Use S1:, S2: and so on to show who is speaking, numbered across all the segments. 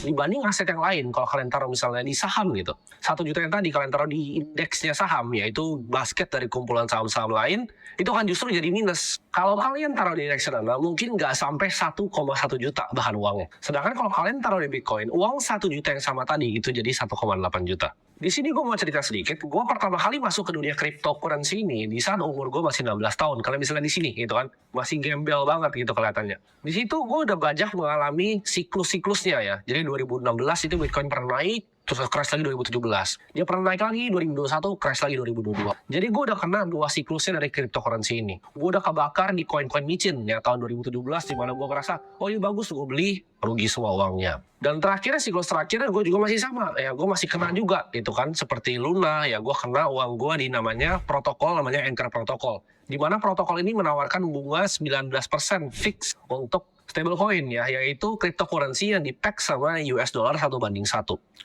S1: dibanding aset yang lain. Kalau kalian taruh misalnya di saham gitu, 1 juta yang tadi kalian taruh di indeksnya saham, yaitu basket dari kumpulan saham-saham lain, itu kan justru jadi minus. Kalau kalian taruh di reksadana, mungkin nggak sampai 1,1 juta bahan uangnya. Sedangkan kalau kalian taruh di Bitcoin, uang 1 juta yang sama tadi itu jadi 1,8 juta. Di sini gue mau cerita sedikit. Gue pertama kali masuk ke dunia cryptocurrency ini di saat umur gue masih 16 tahun. Kalian misalnya di sini gitu kan, masih gembel banget gitu kelihatannya. Di situ gue udah banyak mengalami siklus-siklusnya ya. Jadi 2016 itu Bitcoin pernah naik, terus crash lagi 2017. Dia pernah naik lagi 2021, crash lagi 2022. Jadi gue udah kena 2 siklusnya dari cryptocurrency ini. Gue udah kebakar di koin-koin micin ya tahun 2017, di mana gue merasa, oh ini bagus, gue beli, rugi semua uangnya. Dan terakhirnya siklus terakhirnya gue juga masih sama ya, gue masih kena juga gitu kan, seperti Luna ya, gue kena uang gue di namanya protokol, namanya Anchor Protocol, di mana protokol ini menawarkan bunga 19% fix untuk stablecoin ya, yaitu cryptocurrency yang di-peg sama US dollar 1:1.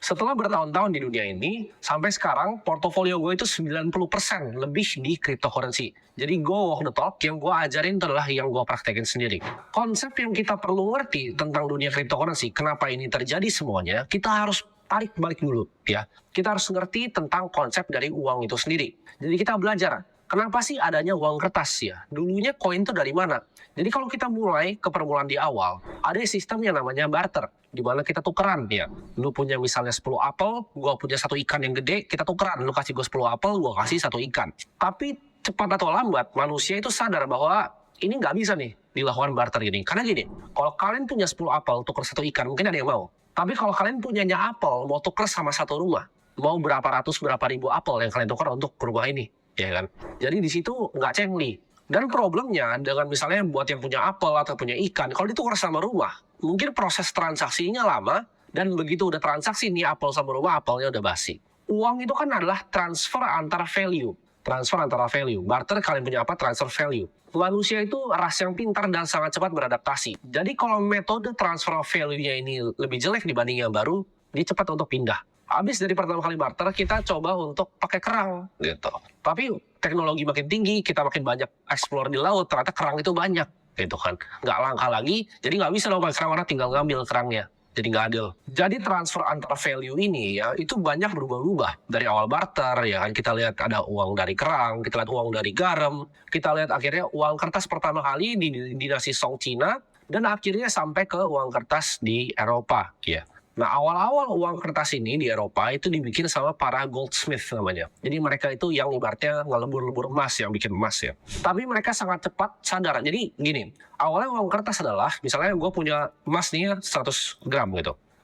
S1: Setelah bertahun-tahun di dunia ini, sampai sekarang portofolio gue itu 90% lebih di cryptocurrency. Jadi gue walk the talk, yang gue ajarin adalah yang gue praktekin sendiri. Konsep yang kita perlu ngerti tentang dunia cryptocurrency, kenapa ini terjadi semuanya, kita harus tarik balik dulu ya. Kita harus ngerti tentang konsep dari uang itu sendiri. Jadi kita belajar, kenapa sih adanya uang kertas ya? Dulunya koin itu dari mana? Jadi kalau kita mulai ke permulaan di awal, ada sistem yang namanya barter, di mana kita tukeran ya. Lu punya misalnya 10 apel, gua punya 1 ikan yang gede, kita tukeran. Lu kasih gua 10 apel, gua kasih 1 ikan. Tapi cepat atau lambat, manusia itu sadar bahwa ini nggak bisa nih dilakukan barter ini. Karena gini, kalau kalian punya 10 apel, tuker 1 ikan, mungkin ada yang mau. Tapi kalau kalian punyanya apel, mau tuker sama 1 rumah, mau berapa ratus, berapa ribu apel yang kalian tukar untuk rumah ini, ya kan? Jadi di situ nggak cengli. Dan problemnya dengan misalnya buat yang punya apel atau punya ikan, kalau ditukar sama rumah, mungkin proses transaksinya lama, dan begitu udah transaksi nih apel sama rumah, apelnya udah basi. Uang itu kan adalah transfer antara value. Transfer antara value. Barter kalian punya apa? Transfer value. Manusia itu ras yang pintar dan sangat cepat beradaptasi. Jadi kalau metode transfer value-nya ini lebih jelek dibanding yang baru, dia cepat untuk pindah. Habis dari pertama kali barter, kita coba untuk pakai kerang gitu. Tapi teknologi makin tinggi, kita makin banyak explore di laut, ternyata kerang itu banyak gitu kan. Nggak langka lagi, jadi nggak bisa dong pakai kerang, orang tinggal ngambil kerangnya. Jadi nggak adil. Jadi transfer antara value ini ya, itu banyak berubah-ubah. Dari awal barter ya kan, kita lihat ada uang dari kerang, kita lihat uang dari garam, kita lihat akhirnya uang kertas pertama kali di dinasti Song Cina, dan akhirnya sampai ke uang kertas di Eropa ya. Nah, awal-awal uang kertas ini di Eropa itu dibikin sama para goldsmith namanya. Jadi mereka itu yang ibaratnya ngelebur-lebur emas, yang bikin emas ya. Tapi mereka sangat cepat sadar. Jadi gini, awalnya uang kertas adalah, misalnya gue punya emas nih 100 gram gitu.